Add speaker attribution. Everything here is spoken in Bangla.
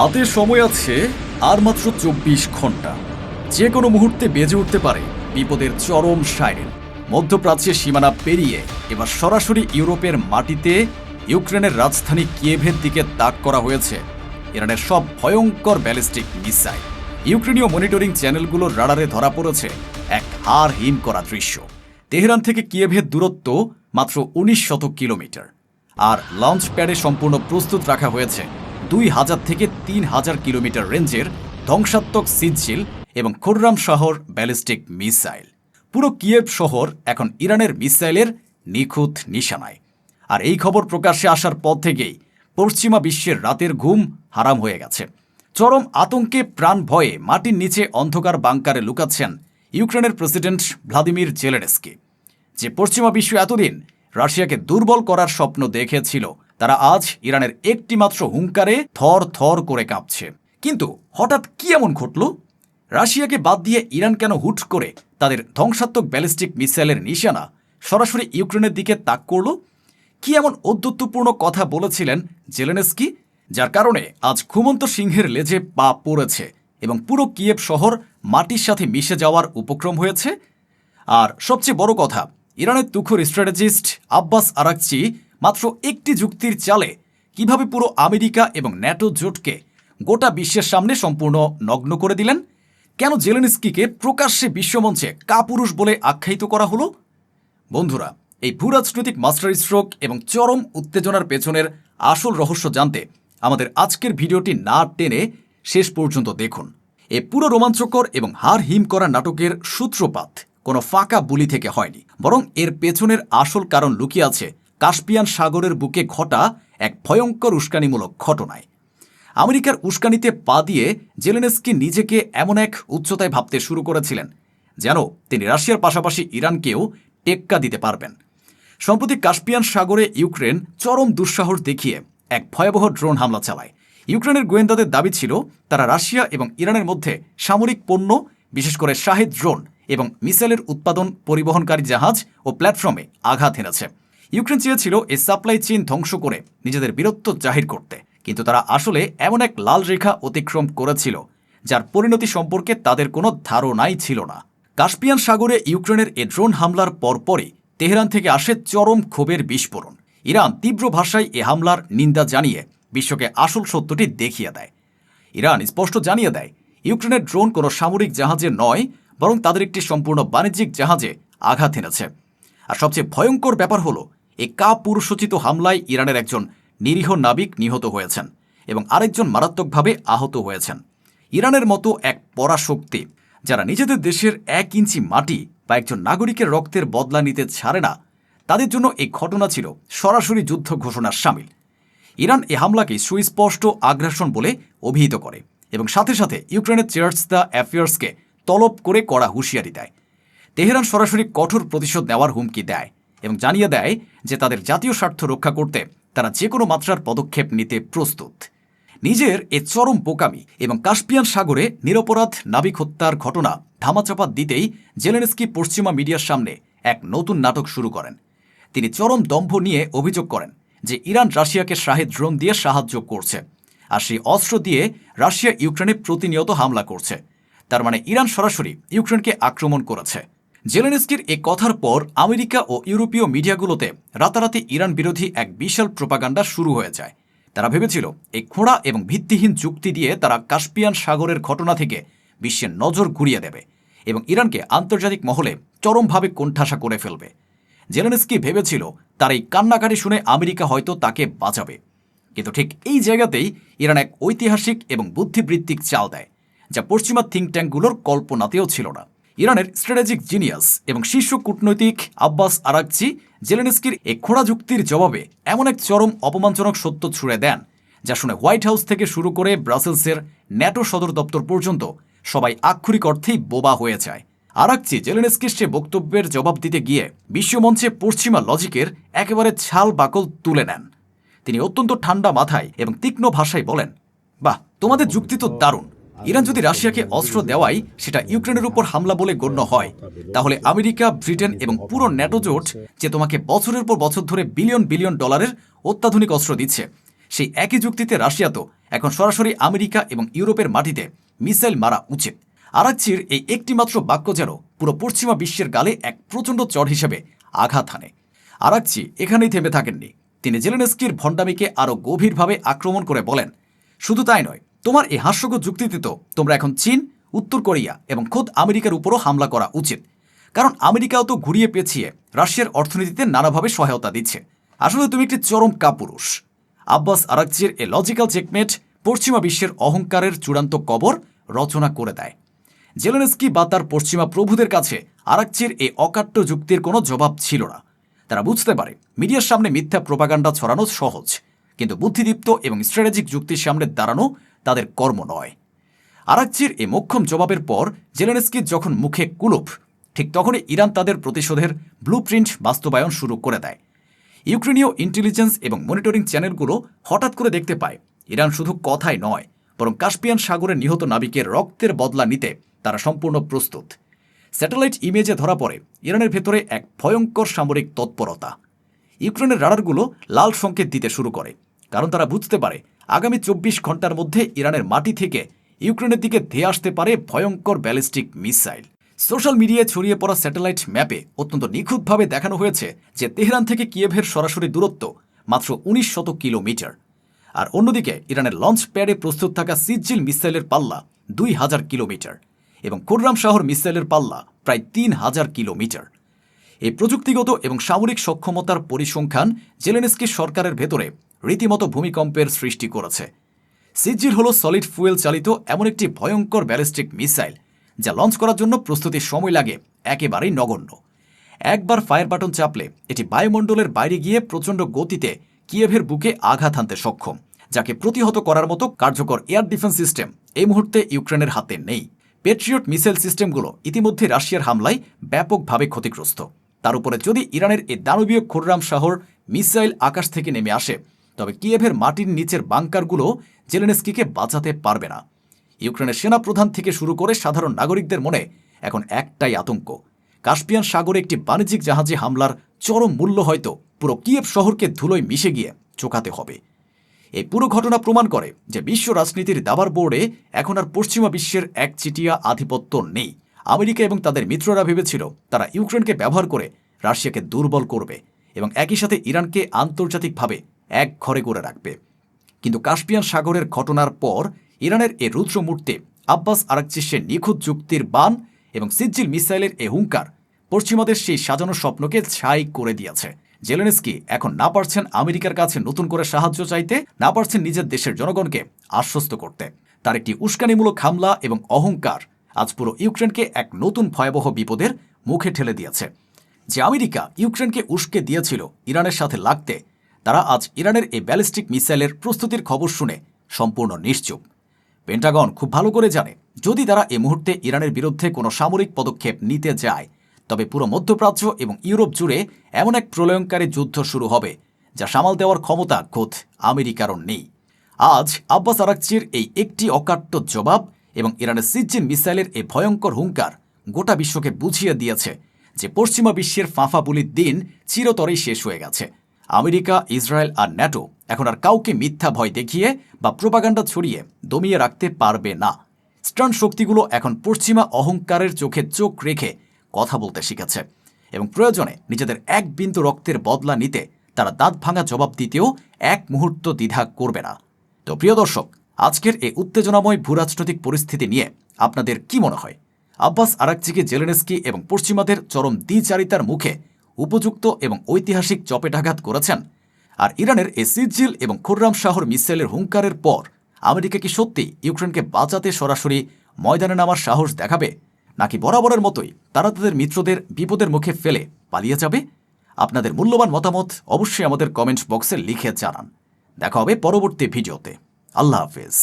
Speaker 1: হাতে সময় আছে আর মাত্র ২৪ ঘন্টা। যে কোনো মুহূর্তে বেজে উঠতে পারে বিপদের চরম সাইরেন। মধ্যপ্রাচ্যের সীমানা পেরিয়ে এবার সরাসরি ইউরোপের মাটিতে ইউক্রেনের রাজধানী কিয়েভের দিকে তাক করা হয়েছে ইরানের সব ভয়ঙ্কর ব্যালিস্টিক মিসাইল। ইউক্রেনীয় মনিটরিং চ্যানেলগুলোর রাডারে ধরা পড়েছে এক হাড় হিম করা দৃশ্য। তেহরান থেকে কিয়েভের দূরত্ব মাত্র ১৯০০ কিলোমিটার, আর লঞ্চ প্যাডে সম্পূর্ণ প্রস্তুত রাখা হয়েছে ২,০০০ থেকে ৩,০০০ কিলোমিটার রেঞ্জের ধ্বংসাত্মক সিজজিল এবং খুররাম শহর ব্যালিস্টিক মিসাইল। পুরো কিয়েভ শহর এখন ইরানের মিসাইলের নিখুঁত নিশানায়। আর এই খবর প্রকাশ্যে আসার পর থেকেই পশ্চিমা বিশ্বের রাতের ঘুম হারাম হয়ে গেছে। চরম আতঙ্কে প্রাণ ভয়ে মাটির নিচে অন্ধকার বাংকারে লুকাচ্ছেন ইউক্রেনের প্রেসিডেন্ট ভ্লাদিমির জেলেনস্কি। যে পশ্চিমা বিশ্ব এতদিন রাশিয়াকে দুর্বল করার স্বপ্ন দেখেছিল, তারা আজ ইরানের একটি মাত্র হুঙ্কারে থর থর করে কাঁপছে। কিন্তু হঠাৎ কি এমন ঘটল? রাশিয়াকে বাদ দিয়ে ইরান কেন হুট করে তাদের ধ্বংসাত্মক ব্যালিস্টিক মিসাইলের নিশানা সরাসরি ইউক্রেনের দিকে তাক করল? কি এমন ঔদ্ধত্যপূর্ণ কথা বলেছিলেন জেলেনস্কি, যার কারণে আজ ঘুমন্ত সিংহের লেজে পা পড়েছে এবং পুরো কিয়েভ শহর মাটির সাথে মিশে যাওয়ার উপক্রম হয়েছে? আর সবচেয়ে বড় কথা, ইরানের তুখোর স্ট্র্যাটেজিস্ট আব্বাস আরাকচি মাত্র একটি যুক্তির চালে কিভাবে পুরো আমেরিকা এবং ন্যাটো জোটকে গোটা বিশ্বের সামনে সম্পূর্ণ নগ্ন করে দিলেন? কেন জেলেনস্কিকে প্রকাশ্যে বিশ্বমঞ্চে কাপুরুষ বলে আখ্যায়িত করা হলো? বন্ধুরা, এই ভূরাজনৈতিক মাস্টার স্ট্রোক এবং চরম উত্তেজনার পেছনের আসল রহস্য জানতে আমাদের আজকের ভিডিওটি না টেনে শেষ পর্যন্ত দেখুন। এ পুরো রোমাঞ্চকর এবং হাড় হিম করা নাটকের সূত্রপাত কোনো ফাঁকা বুলি থেকে হয়নি, বরং এর পেছনের আসল কারণ লুকিয়ে আছে কাস্পিয়ান সাগরের বুকে ঘটা এক ভয়ঙ্কর উস্কানিমূলক ঘটনায়। আমেরিকার উস্কানিতে পা দিয়ে জেলেনস্কি নিজেকে এমন এক উচ্চতায় ভাবতে শুরু করেছিলেন যেন তিনি রাশিয়ার পাশাপাশি ইরানকেও টেক্কা দিতে পারবেন। সম্প্রতি কাস্পিয়ান সাগরে ইউক্রেন চরম দুঃসাহস দেখিয়ে এক ভয়াবহ ড্রোন হামলা চালায়। ইউক্রেনের গোয়েন্দাদের দাবি ছিল তারা রাশিয়া এবং ইরানের মধ্যে সামরিক পণ্য, বিশেষ করে শাহেদ ড্রোন এবং মিসাইলের উৎপাদন, পরিবহনকারী জাহাজ ও প্ল্যাটফর্মে আঘাত হেনেছে। ইউক্রেন চেয়েছিল এই সাপ্লাই চেইন ধ্বংস করে নিজেদের বীরত্ব জাহির করতে, কিন্তু তারা আসলে এমন এক লাল রেখা অতিক্রম করেছিল যার পরিণতি সম্পর্কে তাদের কোনো ধারণাই ছিল না। কাস্পিয়ান সাগরে ইউক্রেনের এ ড্রোন হামলার পরপরই তেহরান থেকে আসে চরম ক্ষোভের বিস্ফোরণ। ইরান তীব্র ভাষায় এ হামলার নিন্দা জানিয়ে বিশ্বকে আসল সত্যটি দেখিয়ে দেয়। ইরান স্পষ্ট জানিয়ে দেয় ইউক্রেনের ড্রোন কোনো সামরিক জাহাজে নয়, বরং তাদের একটি সম্পূর্ণ বাণিজ্যিক জাহাজে আঘাত হেনেছে। আর সবচেয়ে ভয়ঙ্কর ব্যাপার হলো, এই কাপুরুষোচিত হামলায় ইরানের একজন নিরীহ নাবিক নিহত হয়েছেন এবং আরেকজন মারাত্মকভাবে আহত হয়েছেন। ইরানের মতো এক পরাশক্তি যারা নিজেদের দেশের ১ ইঞ্চি মাটি বা একজন নাগরিকের রক্তের বদলা নিতে ছাড়ে না, তাদের জন্য এই ঘটনা ছিল সরাসরি যুদ্ধ ঘোষণার শামিল। ইরান এ হামলাকে সুস্পষ্ট আগ্রাসন বলে অভিহিত করে এবং সাথে সাথে ইউক্রেনের চেয়ার্স দ্য অ্যাফেয়ার্সকে তলব করে কড়া হুঁশিয়ারি দেয়। তেহরান সরাসরি কঠোর প্রতিশোধ নেওয়ার হুমকি দেয় এবং জানিয়ে দেয় যে তাদের জাতীয় স্বার্থ রক্ষা করতে তারা যে কোনো মাত্রার পদক্ষেপ নিতে প্রস্তুত। নিজের এ চরম বোকামি এবং কাস্পিয়ান সাগরে নিরপরাধ নাবিক হত্যার ঘটনা ধামাচাপা দিতেই জেলেনস্কি পশ্চিমা মিডিয়ার সামনে এক নতুন নাটক শুরু করেন। তিনি চরম দম্ভ নিয়ে অভিযোগ করেন যে ইরান রাশিয়াকে শাহেদ ড্রোন দিয়ে সাহায্য করছে, আর সেই অস্ত্র দিয়ে রাশিয়া ইউক্রেনে প্রতিনিয়ত হামলা করছে। তার মানে ইরান সরাসরি ইউক্রেনকে আক্রমণ করেছে। জেলেনস্কির এ কথার পর আমেরিকা ও ইউরোপীয় মিডিয়াগুলোতে রাতারাতি ইরান বিরোধী এক বিশাল প্রোপাগান্ডা শুরু হয়ে যায়। তারা ভেবেছিল এই খোঁড়া এবং ভিত্তিহীন যুক্তি দিয়ে তারা কাস্পিয়ান সাগরের ঘটনা থেকে বিশ্বের নজর ঘুরিয়ে দেবে এবং ইরানকে আন্তর্জাতিক মহলে চরমভাবে কোণঠাসা করে ফেলবে। জেলেনস্কি ভেবেছিল তার এই কান্নাকাটি শুনে আমেরিকা হয়তো তাকে বাঁচাবে, কিন্তু ঠিক এই জায়গাতেই ইরান এক ঐতিহাসিক এবং বুদ্ধিবৃত্তিক চাল দেয়, যা পশ্চিমা থিঙ্ক ট্যাঙ্কগুলোর কল্পনাতেও ছিল না। ইরানের স্ট্র্যাটেজিক জিনিয়াস এবং শীর্ষ কূটনৈতিক আব্বাস আরাকচি জেলেনস্কির এই খোঁড়া যুক্তির জবাবে এমন এক চরম অপমানজনক সত্য ছুড়ে দেন, যা শুনে হোয়াইট হাউস থেকে শুরু করে ব্রাসেলসের ন্যাটো সদর দপ্তর পর্যন্ত সবাই আক্ষরিক অর্থেই বোবা হয়ে যায়। আরাকচি জেলেনস্কির সে বক্তব্যের জবাব দিতে গিয়ে বিশ্বমঞ্চে পশ্চিমা লজিকের একেবারে ছাল বাকল তুলে নেন। তিনি অত্যন্ত ঠান্ডা মাথায় এবং তীক্ষ্ণ ভাষায় বলেন, বাহ, তোমাদের যুক্তি তো দারুণ। ইরান যদি রাশিয়াকে অস্ত্র দেওয়াই সেটা ইউক্রেনের উপর হামলা বলে গণ্য হয়, তাহলে আমেরিকা, ব্রিটেন এবং পুরো ন্যাটো জোট যে তোমাকে বছরের পর বছর ধরে বিলিয়ন বিলিয়ন ডলারের অত্যাধুনিক অস্ত্র দিচ্ছে, সেই একই যুক্তিতে রাশিয়া তো এখন সরাসরি আমেরিকা এবং ইউরোপের মাটিতে মিসাইল মারা উচিত। আরাকচির এই একটিমাত্র বাক্য যেন পুরো পশ্চিমা বিশ্বের গালে এক প্রচণ্ড চড় হিসেবে আঘাত হানে। আরাকচি এখানেই থেমে থাকেননি। তিনি জেলেনস্কির ভণ্ডামিকে আরও গভীরভাবে আক্রমণ করে বলেন, শুধু তাই নয়, তোমার এই হাস্যকর যুক্তিতে তো তোমরা এখন চীন, উত্তর কোরিয়া এবং খোদ আমেরিকার উপরও হামলা করা উচিত, কারণ আমেরিকাও তো ঘুরিয়ে পেঁচিয়ে রাশিয়ার অর্থনীতিতে নানাভাবে সহায়তা দিচ্ছে। আসলে তুমি একটি চরম কাপুরুষ। আব্বাস আরাকচির এ লজিক্যাল চেকমেট পশ্চিমা বিশ্বের অহংকারের চূড়ান্ত কবর রচনা করে দেয়। জেলেনস্কি বা তার পশ্চিমা প্রভুদের কাছে আরাকচির এই অকাট্য যুক্তির কোনো জবাব ছিল না। তারা বুঝতে পারে মিডিয়ার সামনে মিথ্যা প্রোপাগান্ডা ছড়ানো সহজ, কিন্তু বুদ্ধিদীপ্ত এবং স্ট্র্যাটেজিক যুক্তির সামনে দাঁড়ানো তাদের কর্ম নয়। আরাকচির এই মোক্ষম জবাবের পর জেলেনস্কির যখন মুখে কুলুপ, ঠিক তখনই ইরান তাদের প্রতিশোধের ব্লুপ্রিন্ট বাস্তবায়ন শুরু করে দেয়। ইউক্রেনীয় ইন্টেলিজেন্স এবং মনিটরিং চ্যানেলগুলো হঠাৎ করে দেখতে পায় ইরান শুধু কথাই নয়, বরং কাস্পিয়ান সাগরে নিহত নাবিকের রক্তের বদলা নিতে তারা সম্পূর্ণ প্রস্তুত। স্যাটেলাইট ইমেজে ধরা পড়ে ইরানের ভেতরে এক ভয়ঙ্কর সামরিক তৎপরতা। ইউক্রেনের রাডারগুলো লাল সংকেত দিতে শুরু করে, কারণ তারা বুঝতে পারে আগামী 24 ঘন্টার মধ্যে ইরানের মাটি থেকে ইউক্রেনের দিকে ধেয়ে আসতে পারে ভয়ঙ্কর ব্যালিস্টিক মিসাইল। সোশ্যাল মিডিয়ায় ছড়িয়ে পড়া স্যাটেলাইট ম্যাপে অত্যন্ত নিখুঁতভাবে দেখানো হয়েছে যে তেহরান থেকে কিয়েভের সরাসরি দূরত্ব মাত্র 1900 কিলোমিটার, আর অন্যদিকে ইরানের লঞ্চ প্যাডে প্রস্তুত থাকা সিজিল মিসাইলের পাল্লা 2000 কিলোমিটার এবং খুররাম শাহর মিসাইলের পাল্লা প্রায় 3000 কিলোমিটার। এই প্রযুক্তিগত এবং সামরিক সক্ষমতার পরিসংখ্যান জেলেনস্কি সরকারের ভেতরে রীতিমতো ভূমিকম্পের সৃষ্টি করেছে। সিজিল হল সলিড ফুয়েল চালিত এমন একটি ভয়ঙ্কর ব্যালিস্টিক মিসাইল যা লঞ্চ করার জন্য প্রস্তুতির সময় লাগে একেবারেই নগণ্য। একবার ফায়ার বাটন চাপলে এটি বায়ুমণ্ডলের বাইরে গিয়ে প্রচণ্ড গতিতে কিয়েভের বুকে আঘাত হানতে সক্ষম, যাকে প্রতিহত করার মতো কার্যকর এয়ার ডিফেন্স সিস্টেম এই মুহূর্তে ইউক্রেনের হাতে নেই। পেট্রিয়ট মিসাইল সিস্টেমগুলো ইতিমধ্যে রাশিয়ার হামলায় ব্যাপকভাবে ক্ষতিগ্রস্ত। তার উপরে যদি ইরানের এই দানবীয় খুররাম শাহর মিসাইল আকাশ থেকে নেমে আসে, তবে কিয়েভের মাটির নিচের বাংকারগুলো জেলেনস্কিকে বাঁচাতে পারবে না। ইউক্রেনের সেনাপ্রধান থেকে শুরু করে সাধারণ নাগরিকদের মনে এখন একটাই আতঙ্ক, কাস্পিয়ান সাগরে একটি বাণিজ্যিক জাহাজে হামলার চরম মূল্য হয়তো পুরো কিয়েভ শহরকে ধুলোয় মিশে গিয়ে চোকাতে হবে। এই পুরো ঘটনা প্রমাণ করে যে বিশ্ব রাজনীতির দাবার বোর্ডে এখন আর পশ্চিমা বিশ্বের একচিটিয়া আধিপত্য নেই। আমেরিকা এবং তাদের মিত্ররা ভেবেছিল তারা ইউক্রেনকে ব্যবহার করে রাশিয়াকে দুর্বল করবে এবং একই সাথে ইরানকে আন্তর্জাতিকভাবে এক ঘরে করে রাখবে। কিন্তু কাস্পিয়ান সাগরের ঘটনার পর ইরানের এ রুদ্র মূর্তি আব্বাস আরাকচির নিখুঁত যুক্তির বান এবং সিজিল মিসাইলের এ হুঙ্কার পশ্চিমাদের সেই সাজানো স্বপ্নকে ছাই করে দিয়েছে। জেলেনস্কি এখন না পারছেন আমেরিকার কাছে নতুন করে সাহায্য চাইতে, না পারছেন নিজের দেশের জনগণকে আশ্বস্ত করতে। তার একটি উস্কানিমূলক হামলা এবং অহংকার আজ পুরো ইউক্রেনকে এক নতুন ভয়াবহ বিপদের মুখে ঠেলে দিয়েছে। যে আমেরিকা ইউক্রেনকে উস্কে দিয়েছিল ইরানের সাথে লাগতে, তারা আজ ইরানের এই ব্যালিস্টিক মিসাইলের প্রস্তুতির খবর শুনে সম্পূর্ণ নিশ্চুপ। পেন্টাগন খুব ভালো করে জানে যদি তারা এই মুহূর্তে ইরানের বিরুদ্ধে কোনো সামরিক পদক্ষেপ নিতে যায়, তবে পুরো মধ্যপ্রাচ্য এবং ইউরোপ জুড়ে এমন এক প্রলয়ঙ্কারী যুদ্ধ শুরু হবে যা সামাল দেওয়ার ক্ষমতা খোদ আমেরিকারও নেই। আজ আব্বাস আরাকচির এই একটি অকাট্য জবাব এবং ইরানের সিজিল মিসাইলের এই ভয়ঙ্কর হুঙ্কার গোটা বিশ্বকে বুঝিয়ে দিয়েছে যে পশ্চিমা বিশ্বের ফাঁফাবুলির দিন চিরতরেই শেষ হয়ে গেছে। আমেরিকা, ইসরায়েল আর ন্যাটো এখন আর কাউকে মিথ্যা ভয় দেখিয়ে বা প্রোপাগান্ডা ছড়িয়ে দমিয়ে রাখতে পারবে না। স্টার্ন শক্তিগুলো এখন পশ্চিমা অহংকারের চোখে চোখ রেখে কথা বলতে শিখেছে এবং প্রয়োজনে নিজেদের এক বিন্দু রক্তের বদলা নিতে তারা দাঁত ভাঙা জবাব দিতেও এক মুহূর্ত দ্বিধা করবে না। তো প্রিয় দর্শক, আজকের এই উত্তেজনাময় ভূরাজনৈতিক পরিস্থিতি নিয়ে আপনাদের কি মনে হয়? আব্বাস আরাকচিকে জেলেনস্কি এবং পশ্চিমাদের চরম দ্বিচারিতার মুখে উপযুক্ত এবং ঐতিহাসিক চপেটাঘাত করেছেন? আর ইরানের এই সিজিল এবং খুররাম শাহর মিসাইলের হুঙ্কারের পর আমেরিকা কি সত্যি ইউক্রেনকে বাঁচাতে সরাসরি ময়দানে নামার সাহস দেখাবে, নাকি বরাবরের মতোই তারা তাদের মিত্রদের বিপদের মুখে ফেলে পালিয়ে যাবে? আপনাদের মূল্যবান মতামত অবশ্যই আমাদের কমেন্ট বক্সে লিখে জানান। দেখা হবে পরবর্তী ভিডিওতে। আল্লাহ হাফেজ।